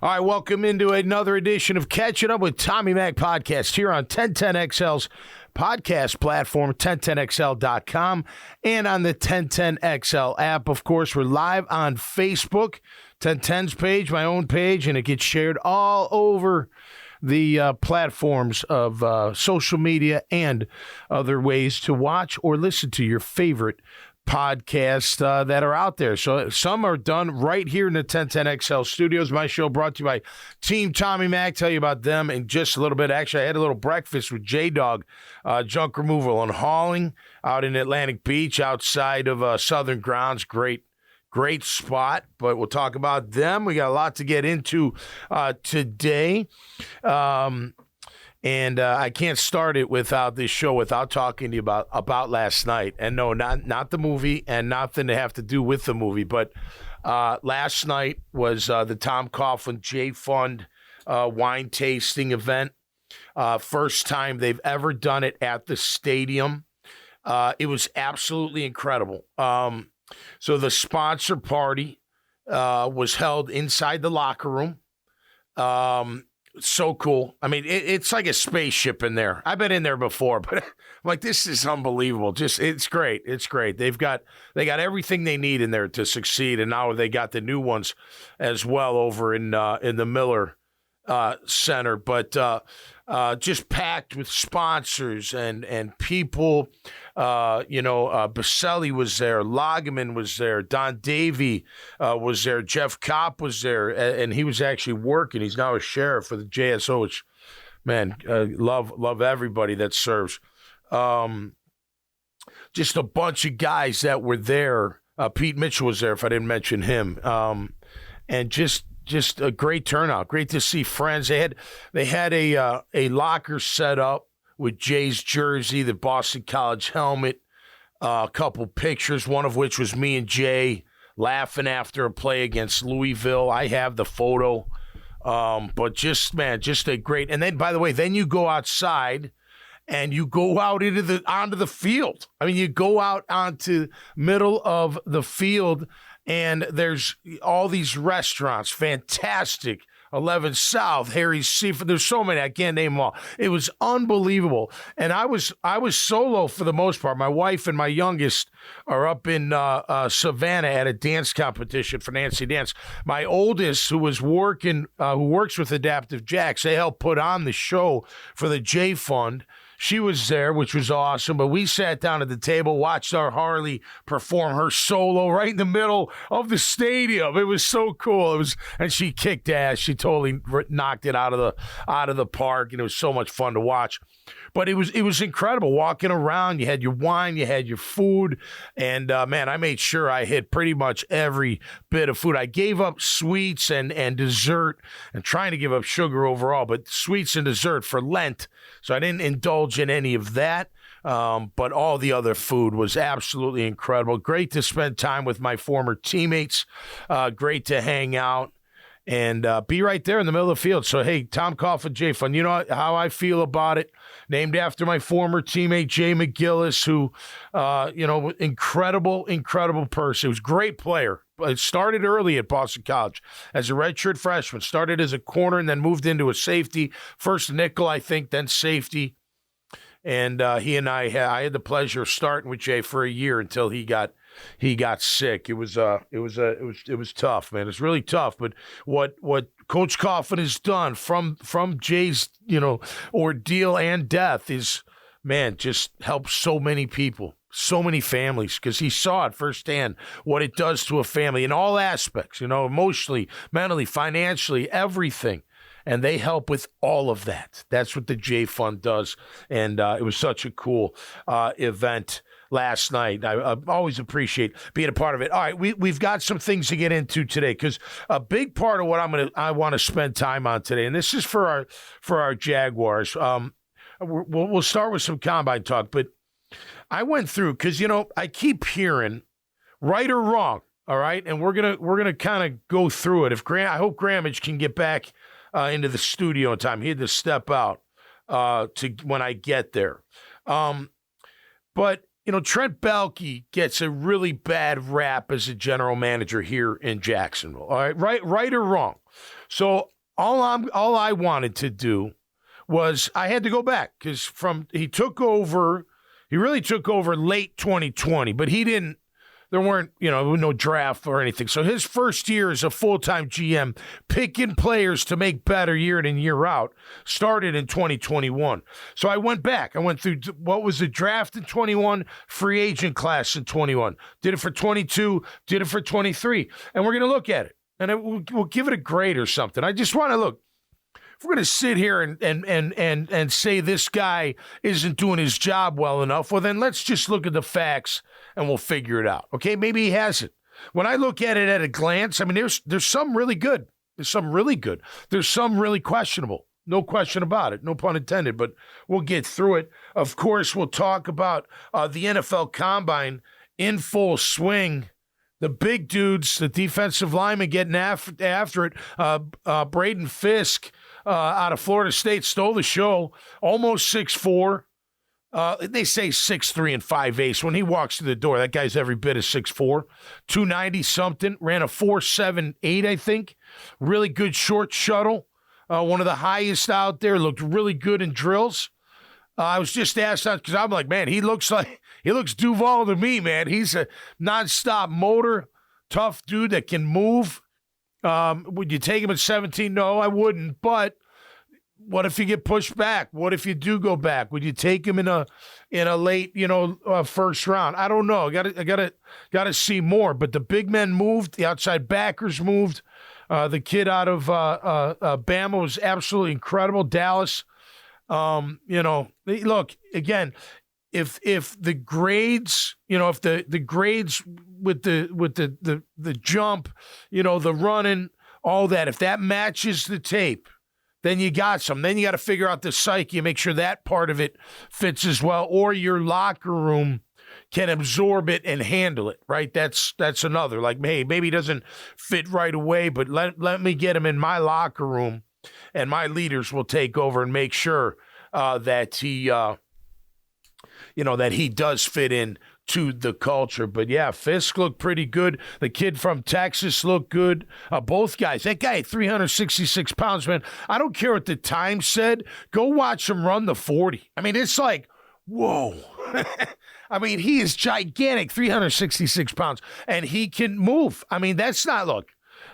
All right, welcome into another edition of Catching Up with Tommy Mac podcast here on 1010XL's podcast platform, 1010XL.com, and on the 1010XL app. Of course, we're live on Facebook, 1010's page, my own page, and it gets shared all over the platforms of social media and other ways to watch or listen to your favorite podcasts that are out there. So some are done right here in the 1010XL studios. My show brought to you by Team Tommy Mac. Tell you about them in just a little bit. Actually, I had a little breakfast with J-Dog, junk removal and hauling out in Atlantic Beach outside of Southern Grounds. Great spot, but we'll talk about them. We got a lot to get into today. And I can't start it without this show without talking to you about last night. And no, not the movie and nothing to have to do with the movie. But last night was the Coughlin J Fund wine tasting event. First time they've ever done it at the stadium. It was absolutely incredible. So the sponsor party was held inside the locker room. So cool. I memean, it's like a spaceship in there. I've been in there before, but I'm like, this is unbelievable. It's great. It's great. They got everything they need in there to succeed, and now they got the new ones as well over in the Miller Center. But just packed with sponsors and people. Baselli was there, Lageman was there, Don Davey was there, Jeff Kopp was there, and he was actually working. He's now a sheriff for the JSO, which, man, love everybody that serves. Just a bunch of guys that were there. Pete Mitchell was there, if I didn't mention him, and just a great turnout. Great to see friends. They had a locker set up with Jay's jersey, the Boston College helmet, a couple pictures, one of which was me and Jay laughing after a play against Louisville. I have the photo. But just a great. And then, by the way, then you go outside and you go out onto the field. I mean, you go out onto middle of the field, and there's all these restaurants, fantastic. 11 South, Harry's Seafood. There's so many. I can't name them all. It was unbelievable. And I was solo for the most part. My wife and my youngest are up in Savannah at a dance competition for Nancy Dance. My oldest, who was working, who works with Adaptive Jacks, they helped put on the show for the J Fund. She was there, which was awesome, but we sat down at the table, watched our Harley perform her solo right in the middle of the stadium. It was so cool. And she kicked ass. She totally knocked it out of the park, and it was so much fun to watch. But it was incredible walking around. You had your wine, you had your food, and man, I made sure I hit pretty much every bit of food. I gave up sweets and dessert, and trying to give up sugar overall, but sweets and dessert for Lent, so I didn't indulge in any of that. But all the other food was absolutely incredible. Great to spend time with my former teammates. Great to hang out. And be right there in the middle of the field. So, hey, Coughlin J Fund, you know how I feel about it. Named after my former teammate, Jay McGillis, who, incredible person. He was a great player. Started early at Boston College as a redshirt freshman. Started as a corner and then moved into a safety. First nickel, I think, then safety. And he and I had the pleasure of starting with Jay for a year until he got sick. It was tough, man. It's really tough. But what Coach Coughlin has done from Jay's ordeal and death is, man, just helps so many people, so many families, because he saw it firsthand what it does to a family in all aspects, emotionally, mentally, financially, everything. And they help with all of that. That's what the J Fund does. And it was such a cool event last night. I always appreciate being a part of it. All right, we've got some things to get into today, because a big part of what I want to spend time on today, and this is for our Jaguars. We'll start with some combine talk, but I went through, because I keep hearing, right or wrong, all right, and we're gonna kind of go through it. I hope Grammage can get back into the studio in time. He had to step out to when I get there. But Trent Baalke gets a really bad rap as a general manager here in Jacksonville. All right, right or wrong. So all I wanted to do was I had to go back because he really took over late 2020, but there weren't, no draft or anything. So his first year as a full-time GM, picking players to make better year in and year out, started in 2021. So I went back. I went through what was the draft in 21, free agent class in 21. Did it for 22, did it for 23. And we're going to look at it. And we'll give it a grade or something. I just want to look. If we're going to sit here and say this guy isn't doing his job well enough, well, then let's just look at the facts and we'll figure it out. Okay, maybe he hasn't. When I look at it at a glance, I mean, there's some really good. There's some really good. There's some really questionable. No question about it. No pun intended, but we'll get through it. Of course, we'll talk about the NFL Combine in full swing. The big dudes, the defensive linemen getting after it. Braden Fisk out of Florida State stole the show, almost 6'4". They say 6'3" and 5'8". When he walks through the door, that guy's every bit of 6'4", 290-something, ran a 4.78, I think. Really good short shuttle, one of the highest out there, looked really good in drills. I was just asked that because I'm like, man, he looks Duval to me, man. He's a nonstop motor, tough dude that can move. Would you take him at 17? No, I wouldn't. But what if you get pushed back? What if you do go back? Would you take him in a late, first round? I don't know. I gotta see more. But the big men moved. The outside backers moved. The kid out of Bama was absolutely incredible. Dallas. Look again. If the grades, if the grades with the jump, the running, all that, if that matches the tape, then you got some. Then you got to figure out the psyche and make sure that part of it fits as well, or your locker room can absorb it and handle it, right? That's another. Like, hey, maybe he doesn't fit right away, but let me get him in my locker room, and my leaders will take over and make sure that he that he does fit in to the culture. But yeah, Fisk looked pretty good. The kid from Texas looked good. Both guys. That guy at 366 pounds, man. I don't care what the time said. Go watch him run the 40. I mean, it's like, whoa. I mean, he is gigantic, 366 pounds, and he can move. I mean, that's not, look,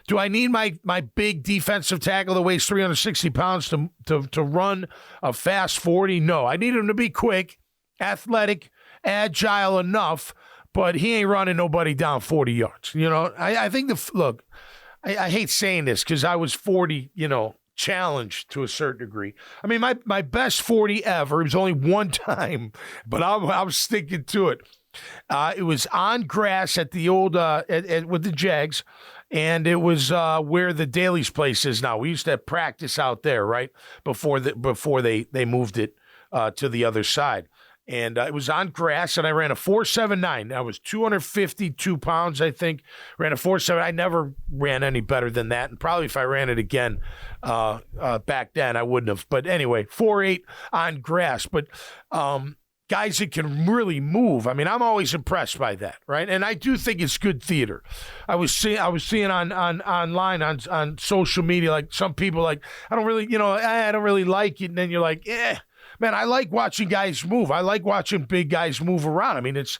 do I need my big defensive tackle that weighs 360 pounds to run a fast 40? No, I need him to be quick, athletic, agile enough, but he ain't running nobody down 40 yards. I think I hate saying this because I was 40, challenged to a certain degree. I mean, my best 40 ever, it was only one time, but I'm sticking to it. It was on grass at the old, with the Jags, and it was where the Daly's place is now. We used to have practice out there, right, before they moved it to the other side. And it was on grass, and I ran a 4.79. I was 252 pounds, I think. Ran a 4.7. I never ran any better than that, and probably if I ran it again back then, I wouldn't have. But anyway, 4.8 on grass. But guys that can really move. I mean, I'm always impressed by that, right? And I do think it's good theater. I was seeing online on social media, like some people like, I don't really like it, and then you're like, man, I like watching guys move. I like watching big guys move around. I mean, it's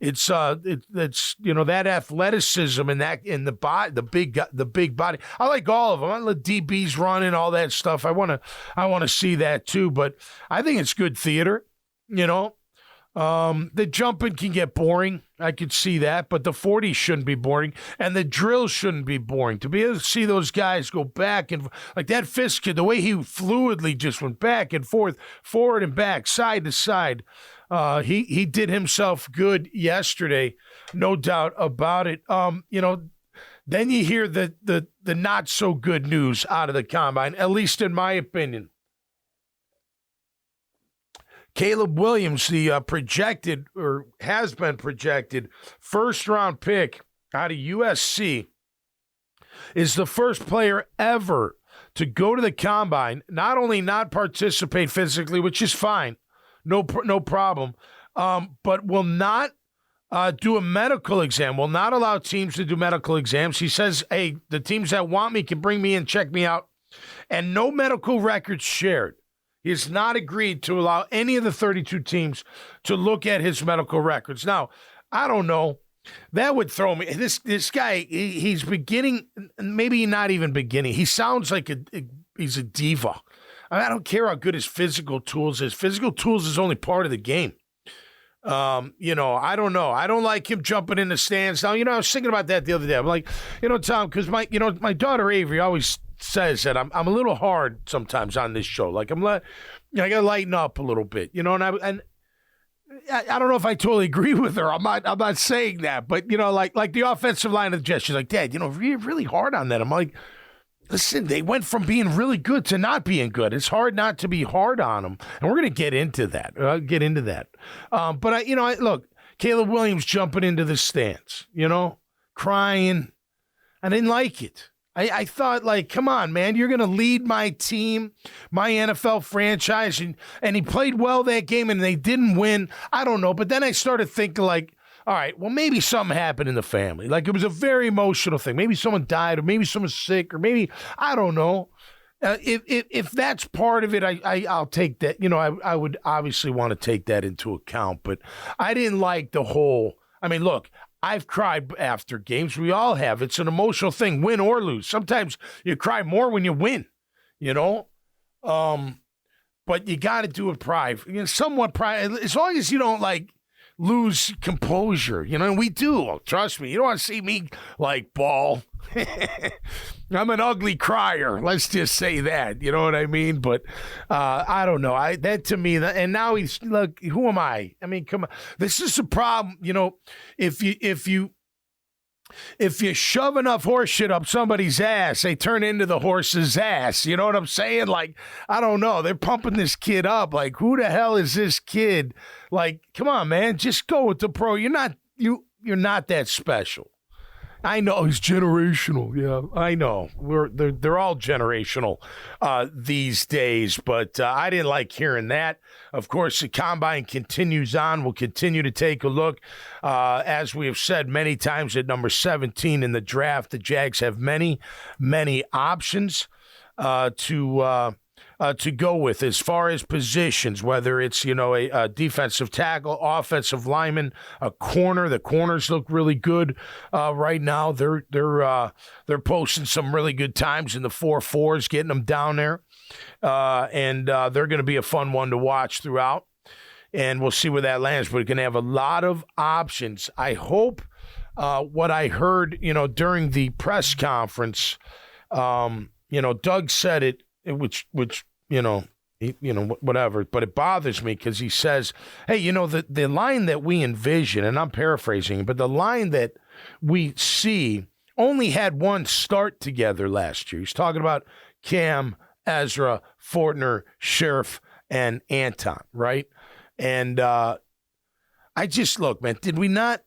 that athleticism and that in the big body. I like all of them. I let DBs run and all that stuff. I want to see that too. But I think it's good theater. The jumping can get boring. I could see that, but the 40 shouldn't be boring, and the drills shouldn't be boring. To be able to see those guys go back and like that Fisk kid, the way he fluidly just went back and forth, forward and back, side to side. He did himself good yesterday, no doubt about it. Then you hear the not so good news out of the combine, at least in my opinion. Caleb Williams, the projected or has been projected first-round pick out of USC, is the first player ever to go to the combine, not only not participate physically, which is fine, no problem, but will not Do a medical exam. Will not allow teams to do medical exams. He says, hey, the teams that want me can bring me in, check me out, and no medical records shared. He has not agreed to allow any of the 32 teams to look at his medical records. Now, I don't know. That would throw me. This guy, he's beginning, maybe not even beginning. He sounds like he's a diva. I don't care how good his physical tools is. Physical tools is only part of the game. I don't know. I don't like him jumping in the stands. Now, I was thinking about that the other day. I'm like, Tom, because my daughter Avery always says that I'm a little hard sometimes on this show. Like I got to lighten up a little bit, and I don't know if I totally agree with her. I'm not saying that, but like the offensive line of the Jets, she's like, Dad, you're really hard on that. I'm like, listen, they went from being really good to not being good. It's hard not to be hard on them, and we're going to get into that. But look, Caleb Williams jumping into the stands, crying. I didn't like it. I thought, like, come on, man, you're going to lead my team, my NFL franchise, and he played well that game, and they didn't win. I don't know, but then I started thinking, like, all right, well, maybe something happened in the family. Like, it was a very emotional thing. Maybe someone died, or maybe someone's sick, or maybe, I don't know. If that's part of it, I'll take that. I would obviously want to take that into account, but I didn't like the whole, look, I've cried after games. We all have. It's an emotional thing, win or lose. Sometimes you cry more when you win, but you got to do it somewhat private, as long as you don't, like, lose composure. We do. Trust me. You don't want to see me, like, bawl. I'm an ugly crier. Let's just say that. You know what I mean? But I don't know. That to me, and now he's, look, who am I? Come on. This is a problem. If you shove enough horse shit up somebody's ass, they turn into the horse's ass. You know what I'm saying? Like, I don't know. They're pumping this kid up. Like, who the hell is this kid? Like, come on, man. Just go with the pro. You're not that special. I know he's generational. Yeah, I know. They're all generational these days, but I didn't like hearing that. Of course, the combine continues on. We'll continue to take a look. As we have said many times, at number 17 in the draft, the Jags have many, many options to go with as far as positions, whether it's, a defensive tackle, offensive lineman, a corner. The corners look really good right now. They're posting some really good times in the 4.4s, getting them down there. And they're going to be a fun one to watch throughout. And we'll see where that lands. But we're going to have a lot of options. I hope what I heard, during the press conference, Doug said it, which whatever, but it bothers me because he says, hey, the line that we envision, and I'm paraphrasing, but the line that we see only had one start together last year. He's talking about Cam, Ezra, Fortner, Sheriff, and Anton, right? And I just, look, man, did we not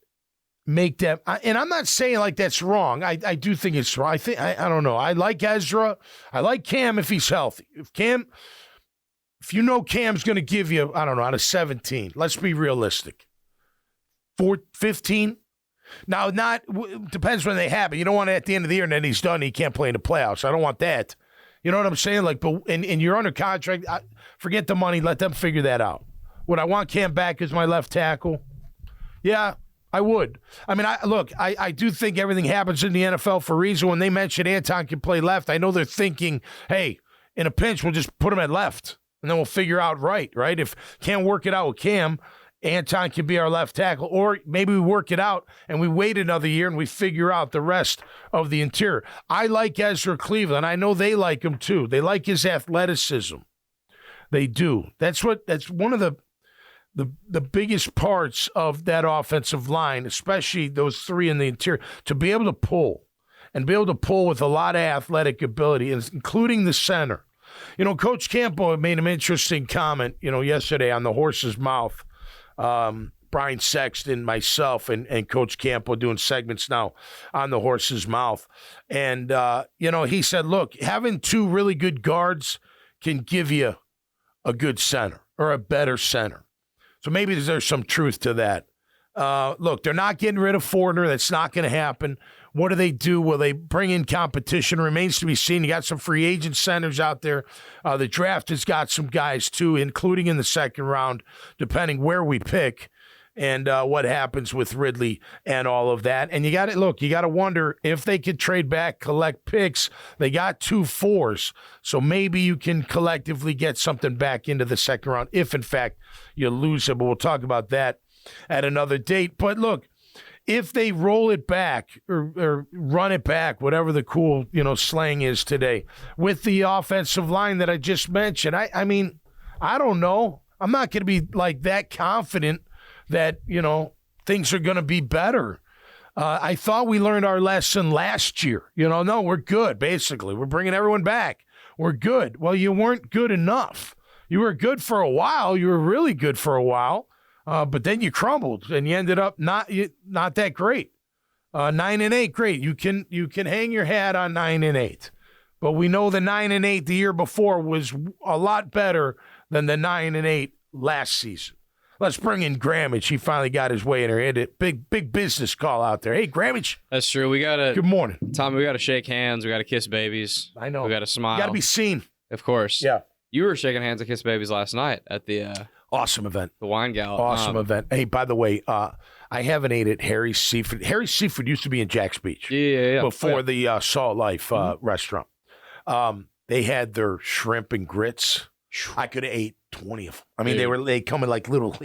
make that? And I'm not saying like that's wrong. I do think it's wrong. I don't know. I like Ezra. I like Cam if he's healthy. If Cam's going to give you, I don't know, out of 17, let's be realistic. 15? Now, depends when they happen. You don't want it at the end of the year and then he's done. He can't play in the playoffs. I don't want that. You know what I'm saying? Like, but and you're under contract. Forget the money. Let them figure that out. Would I want Cam back as my left tackle? Yeah, I would. I do think everything happens in the NFL for a reason. When they mention Anton can play left, I know they're thinking, hey, in a pinch, we'll just put him at left, and then we'll figure out right? If can't work it out with Cam, Anton can be our left tackle. Or maybe we work it out and we wait another year and we figure out the rest of the interior. I like Ezra Cleveland. I know they like him too. They like his athleticism. They do. That's one of the biggest parts of that offensive line, especially those three in the interior, to be able to pull with a lot of athletic ability, including the center. Coach Campo made an interesting comment, yesterday on the horse's mouth. Brian Sexton, myself, and Coach Campo doing segments now on the horse's mouth. And, he said, look, having two really good guards can give you a good center or a better center. So maybe there's some truth to that Look, they're not getting rid of Fortner. That's not going to happen. What do? Will they bring in competition? Remains to be seen. You got some free agent centers out there. The draft has got some guys, too, including in the second round, depending where we pick and what happens with Ridley and all of that. And you got to wonder if they could trade back, collect picks. They got 2 4s, so maybe you can collectively get something back into the second round if, in fact, you lose it. But we'll talk about that at another date. But look, if they roll it back or run it back, whatever the cool, slang is today, with the offensive line that I just mentioned, I mean, I don't know. I'm not going to be like that confident that, things are going to be better. I thought we learned our lesson last year. No, we're good, basically. We're bringing everyone back. We're good. Well, you weren't good enough. You were good for a while. You were really good for a while. But then you crumbled, and you ended up not that great. 9-8, great. You can hang your hat on 9-8, but we know the 9-8 the year before was a lot better than the 9-8 last season. Let's bring in Grammage. He finally got his way in there. He had a big business call out there. Hey, Grammage. That's true. Good morning, Tommy. We gotta shake hands. We gotta kiss babies. I know. We gotta smile. You gotta be seen. Of course. Yeah. You were shaking hands and kiss babies last night at the awesome event. The wine gala. Awesome event. Hey, by the way, I haven't ate at Harry's Seafood. Harry's Seafood used to be in Jack's Beach. Yeah. Before the Salt Life restaurant. They had their shrimp and grits. I could have ate 20 of them. I mean, they come in like little.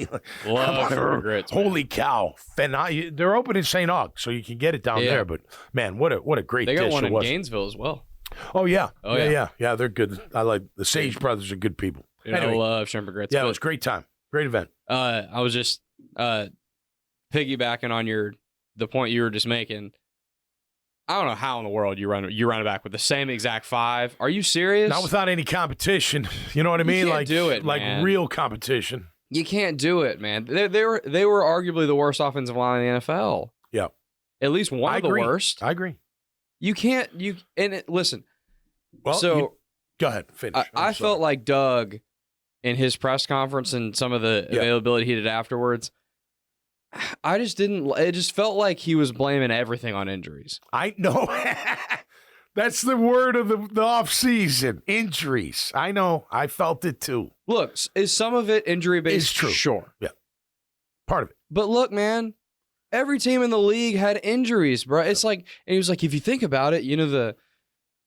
Love shrimp grits. Holy cow! They're open in St. Aug, so you can get it down there. But man, what a great dish it was. They got one in Gainesville as well. Oh yeah. Yeah. They're good. I like the Sage Brothers are good people. Anyway, I love shrimp and grits. Yeah, it was a great time. Great event. I was just piggybacking on the point you were just making. I don't know how in the world you run it back with the same exact 5. Are you serious? Not without any competition. You know what I mean? You can't do it, man. Real competition. You can't do it, man. They were arguably the worst offensive line in the NFL. Yeah. At least one of the worst. I agree. You can't listen. Well, so go ahead, finish. I felt like Doug in his press conference and some of the availability he did afterwards. I just didn't. It just felt like he was blaming everything on injuries. I know. That's the word of the off season. Injuries. I know. I felt it too. Look, is some of it injury based? It's true. Sure. Yeah. Part of it. But look, man, every team in the league had injuries, bro. It's like, and he was like, if you think about it,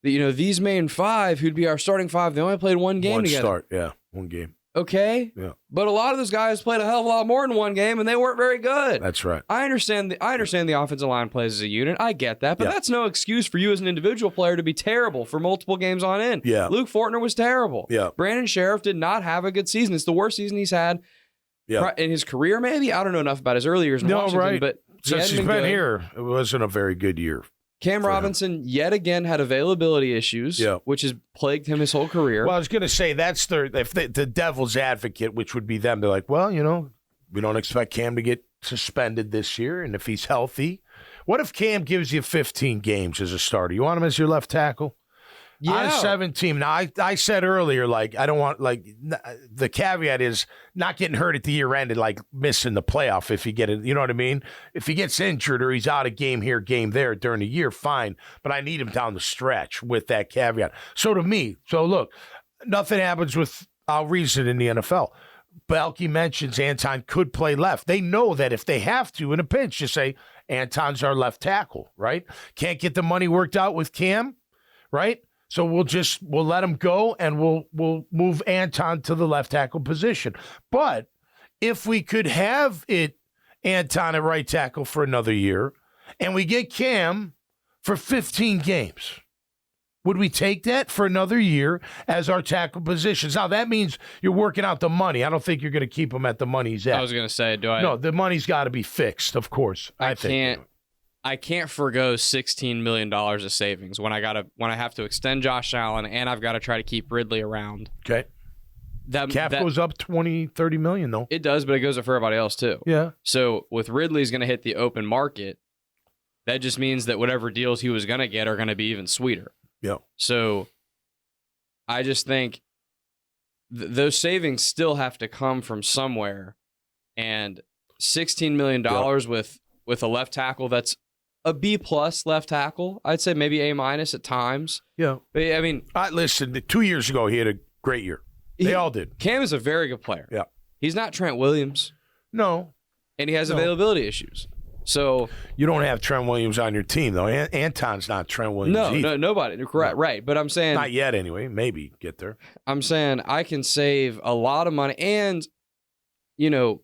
these main 5 who'd be our starting 5, they only played one game together. One game. Okay. Yeah. But a lot of those guys played a hell of a lot more than one game, and they weren't very good. That's right. I understand the offensive line plays as a unit. I get that, but that's no excuse for you as an individual player to be terrible for multiple games on end. Yeah. Luke Fortner was terrible. Yeah. Brandon Sheriff did not have a good season. It's the worst season he's had in his career, maybe. I don't know enough about his early years in Washington, right. But since he's been here, it wasn't a very good year. Cam Robinson yet again had availability issues, which has plagued him his whole career. Well, I was going to say that's the devil's advocate, which would be them. They're like, well, we don't expect Cam to get suspended this year, and if he's healthy, what if Cam gives you 15 games as a starter? You want him as your left tackle? Out of 17. Now, I said earlier, I don't want, the caveat is not getting hurt at the year end and, missing the playoff if you get it. You know what I mean? If he gets injured or he's out of game here, game there during the year, fine. But I need him down the stretch with that caveat. So look, nothing happens without reason in the NFL. Baalke mentions Anton could play left. They know that if they have to in a pinch, just say, Anton's our left tackle, right? Can't get the money worked out with Cam, right? So we'll let him go and we'll move Anton to the left tackle position. But if we could have Anton at right tackle for another year and we get Cam for 15 games, would we take that for another year as our tackle positions? Now, that means you're working out the money. I don't think you're going to keep him at the money he's at. I was going to say, No, the money's got to be fixed, of course. I can't forgo $16 million of savings when I have to extend Josh Allen and I've got to try to keep Ridley around. Okay. That goes up 20, 30 million, though. It does, but it goes up for everybody else, too. Yeah. So with Ridley's going to hit the open market, that just means that whatever deals he was going to get are going to be even sweeter. Yeah. So I just think those savings still have to come from somewhere. And $16 million with a left tackle that's a B+ left tackle. I'd say maybe A- at times. Yeah. But, I mean, listen, 2 years ago, he had a great year. They all did. Cam is a very good player. Yeah. He's not Trent Williams. No. And he has availability issues. So you don't have Trent Williams on your team, though. Anton's not Trent Williams either. No, nobody. Correct, right. But I'm saying... Not yet, anyway. Maybe get there. I'm saying I can save a lot of money. And, you know,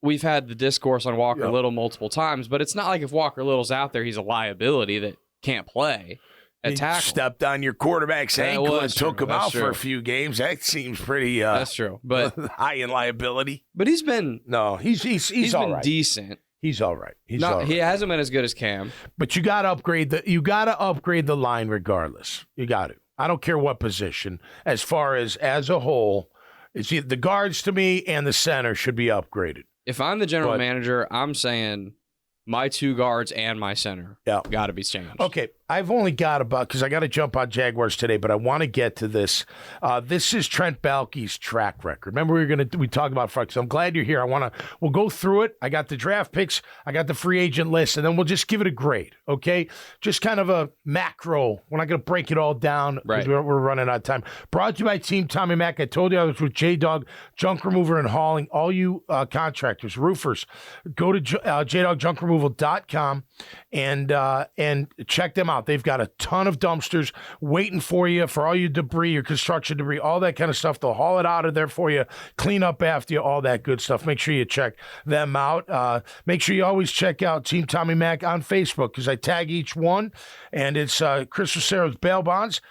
we've had the discourse on Walker Little multiple times, but it's not like if Walker Little's out there, he's a liability that can't play at tackle. Stepped on your quarterback's ankle and took him out for a few games. That seems pretty that's true. But high in liability. But he's been... No, he's all been right. decent. He's all right. He hasn't been as good as Cam. But you got to upgrade the line regardless. You got to. I don't care what position. As far as a whole, it's the guards to me and the center should be upgraded. If I'm the general manager, I'm saying my 2 guards and my center got to be changed. Okay, I've only got because I got to jump on Jaguars today, but I want to get to this. This is Trent Baalke's track record. Remember, we talked about Frank. So I'm glad you're here. We'll go through it. I got the draft picks. I got the free agent list, and then we'll just give it a grade. Okay, just kind of a macro. We're not going to break it all down because we're running out of time. Brought to you by Team Tommy Mac. I told you I was with J-Dog, Junk Remover and Hauling. All you contractors, roofers, go to JDogJunkRemoval.com and check them out. They've got a ton of dumpsters waiting for you for all your debris, your construction debris, all that kind of stuff. They'll haul it out of there for you, clean up after you, all that good stuff. Make sure you check them out. Make sure you always check out Team Tommy Mac on Facebook because I tag each one, and it's Chris Rosero's Bail Bonds,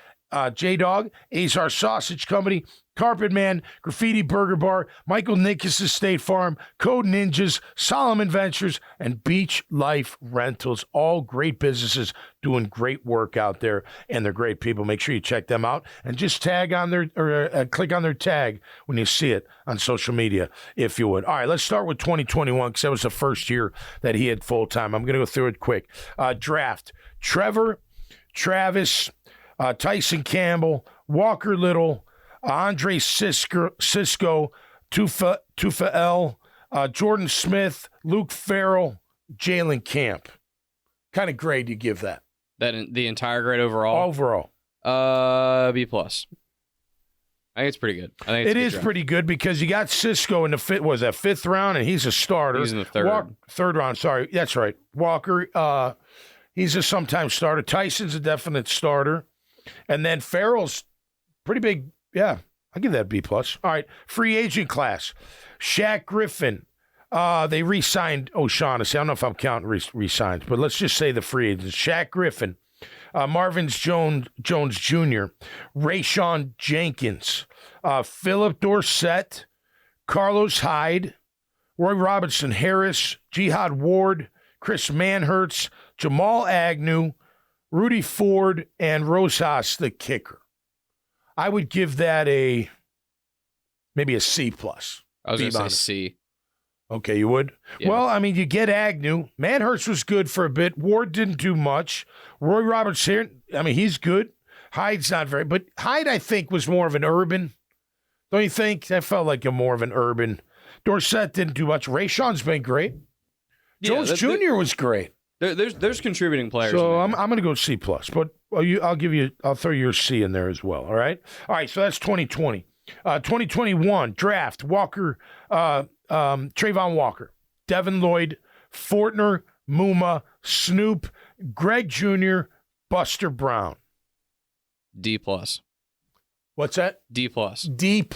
J-Dog, Azar Sausage Company, Carpet Man, Graffiti Burger Bar, Michael Nickus' State Farm, Code Ninjas, Solomon Ventures, and Beach Life Rentals. All great businesses doing great work out there, and they're great people. Make sure you check them out and just tag on click on their tag when you see it on social media, if you would. All right, let's start with 2021 because that was the first year that he had full time. I'm going to go through it quick. Draft: Trevor, Travis, Tyson Campbell, Walker Little, Andre Cisco, Tufael, Jordan Smith, Luke Farrell, Jalen Camp. Kind of grade you give that? The entire grade overall? Overall. B+. I think it's pretty good. I think it is pretty good because you got Cisco in the fifth round, and he's a starter. He's in the third. Third round, sorry. That's right. Walker, he's a sometime starter. Tyson's a definite starter. And then Farrell's pretty big. Yeah, I'll give that a B+. All right, free agent class. Shaq Griffin. They re-signed O'Shaughnessy. I don't know if I'm counting re-signs, but let's just say the free agents. Shaq Griffin. Marvin Jones Jr., Rayshawn Jenkins, Philip Dorsett, Carlos Hyde, Roy Robinson Harris, Jihad Ward, Chris Manhertz, Jamal Agnew, Rudy Ford, and Rosas, the kicker. I would give that maybe a C+. I was going to say C. Okay, you would? Yeah. Well, I mean, you get Agnew. Manhertz was good for a bit. Ward didn't do much. Roy Robertson, I mean, he's good. Hyde's not very, but Hyde, I think, was more of an urban. Don't you think? That felt like more of an urban. Dorsett didn't do much. Rayshawn's been great. Jones Jr. was great. There's contributing players. So I'm going to go C+, but I'll throw your C in there as well. All right. So that's 2020. 2021 draft: Walker, Trayvon Walker, Devin Lloyd, Fortner, Muma, Snoop, Greg Jr., Buster Brown. D+. What's that? D+. D+.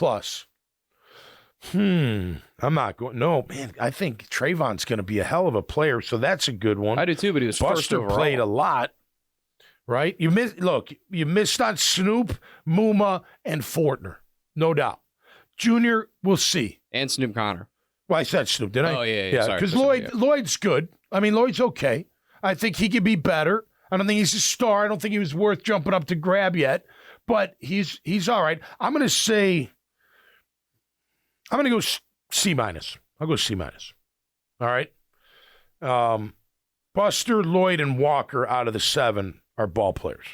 I'm not going. No, man. I think Trayvon's going to be a hell of a player, so that's a good one. I do too, but he was Buster first overall. Played a lot, right? You missed on Snoop, Muma, and Fortner, no doubt. Junior, we'll see. And Snoop Connor. Well, I said Snoop, didn't I? Oh yeah. Sorry, because Lloyd's good. I mean, Lloyd's okay. I think he could be better. I don't think he's a star. I don't think he was worth jumping up to grab yet, but he's all right. I'm going to go C-. I'll go C-. All right. Buster, Lloyd, and Walker out of the 7 are ball players,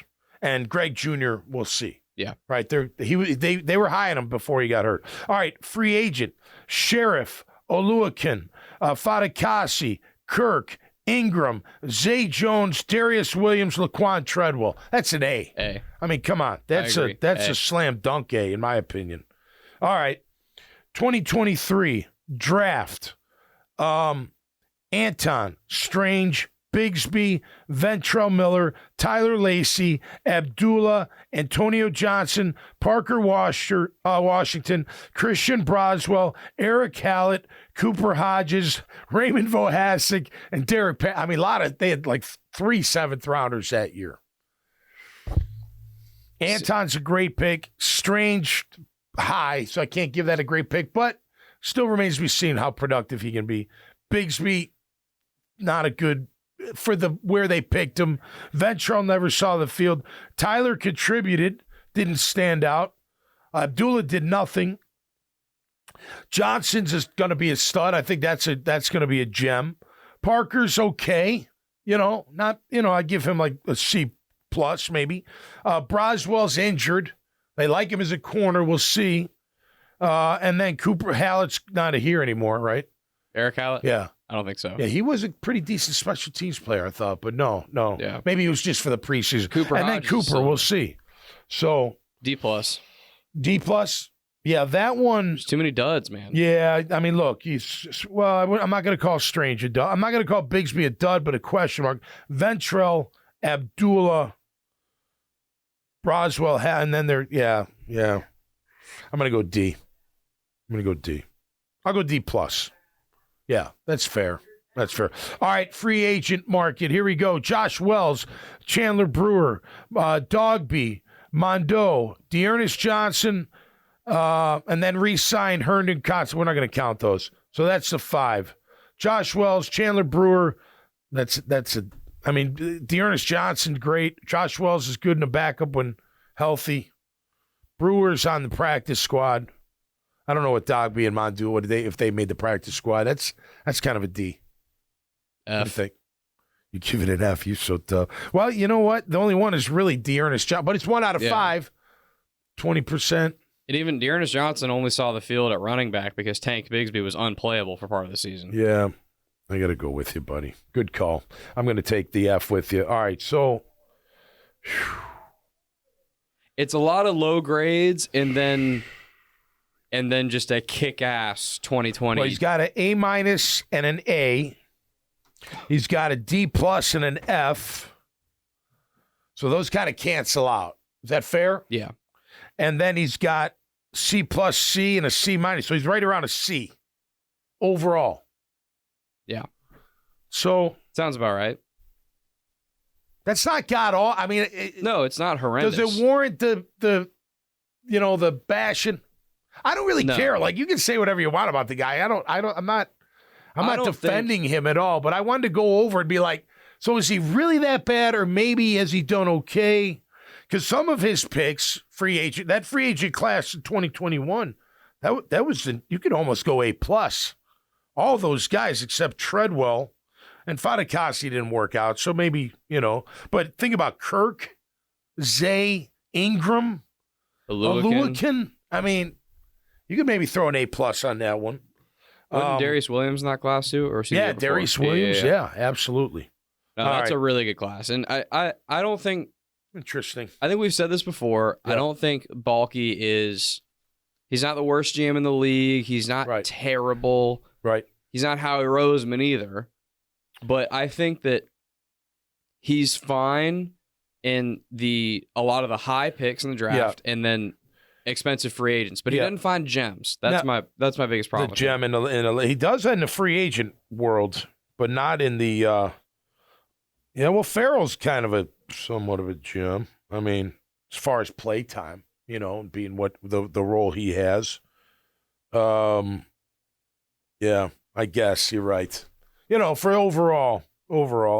and Greg Jr. we'll see. Yeah. Right. They were high on him before he got hurt. All right. Free agent: Sheriff, Oluwakin, Fadakasi, Kirk, Ingram, Zay Jones, Darius Williams, Laquan Treadwell. That's an A. A. I mean, come on. That's a slam dunk A, in my opinion. All right. 2023 draft. Anton, Strange, Bigsby, Ventrell Miller, Tyler Lacey, Abdullah, Antonio Johnson, Parker Washington, Christian Broswell, Eric Hallett, Cooper Hodges, Raymond Vohasek, and Derek I mean, they had like 3 7th-rounders that year. Anton's a great pick. Strange, high, so I can't give that a great pick, but still remains to be seen how productive he can be. Bigsby, not a good for where they picked him. Ventrell never saw the field. Tyler contributed, didn't stand out. Abdullah did nothing. Johnson's is going to be a stud. I think that's going to be a gem. Parker's okay. I give him like a C plus maybe. Broswell's injured. They like him as a corner. We'll see. And then Cooper Hallett's not here anymore, right? Eric Hallett? Yeah. I don't think so. Yeah, he was a pretty decent special teams player, I thought, but no. Yeah. Maybe it was just for the preseason. Cooper and Hodges, then Cooper, we'll see. So D plus. D plus. Yeah, that one. There's too many duds, man. Yeah, I mean, look, I'm not going to call Strange a dud. I'm not going to call Bigsby a dud, but a question mark. Ventrell, Abdullah, Broswell, and then yeah. I'm going to go D. I'll go D plus. Yeah, that's fair. All right, free agent market. Here we go. Josh Wells, Chandler Brewer, Dogby, Mondo, Dearness Johnson, and then re-sign Herndon Kotz. We're not going to count those. So that's the 5. Josh Wells, Chandler Brewer. Dearness Johnson, great. Josh Wells is good in the backup when healthy. Brewer's on the practice squad. I don't know what Dogby and Mondo if they made the practice squad. That's kind of a D. F. What do you think? You give it an F. You're so tough. Well, you know what? The only one is really Dearness Johnson, but it's 1 out of 5. 20%. And even Dearness Johnson only saw the field at running back because Tank Bigsby was unplayable for part of the season. Yeah, I got to go with you, buddy. Good call. I'm going to take the F with you. All right, so it's a lot of low grades and then just a kick-ass 2020. Well, he's got an A- and an A. He's got a D plus and an F. So those kind of cancel out. Is that fair? Yeah. And then he's got C plus C and a C minus. So he's right around a C overall. Yeah. So sounds about right. That's not god all. I mean, no, it's not horrendous. Does it warrant the bashing? I don't really care. Like, you can say whatever you want about the guy. I'm not defending him at all, but I wanted to go over and be like, so is he really that bad, or maybe has he done okay? Because some of his picks, free agent class in 2021, that was you could almost go A plus. All those guys except Treadwell and Fadakasi didn't work out, so maybe, But think about Kirk, Zay, Ingram, Aluakin. I mean, you could maybe throw an A plus on that one. Wasn't Darius Williams in that class too? Or Darius Williams. Yeah, absolutely. No, that's a really good class, and I don't think. Interesting. I think we've said this before. Yep. I don't think Baalke is. He's not the worst GM in the league. He's not terrible. Right. He's not Howie Roseman either. But I think that he's fine in a lot of the high picks in the draft, and then expensive free agents, but he doesn't find gems. That's my biggest problem. The gem he does that in the free agent world, but not in the. Farrell's kind of somewhat of a gem. I mean, as far as play time, being what the role he has. I guess you're right. For overall.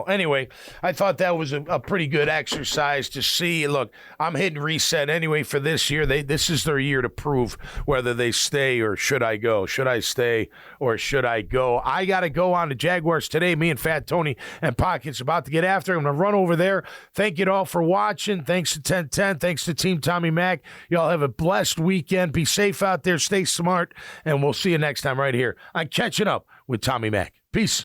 Anyway, I thought that was a pretty good exercise to see. Look, I'm hitting reset anyway for this year. This is their year to prove whether they stay or should I go. Should I stay or should I go? I got to go on to Jaguars today. Me and Fat Tony and Pockets about to get after it. I'm going to run over there. Thank you all for watching. Thanks to 1010. Thanks to Team Tommy Mac. Y'all have a blessed weekend. Be safe out there. Stay smart. And we'll see you next time right here on Catching Up with Tommy Mack. Peace.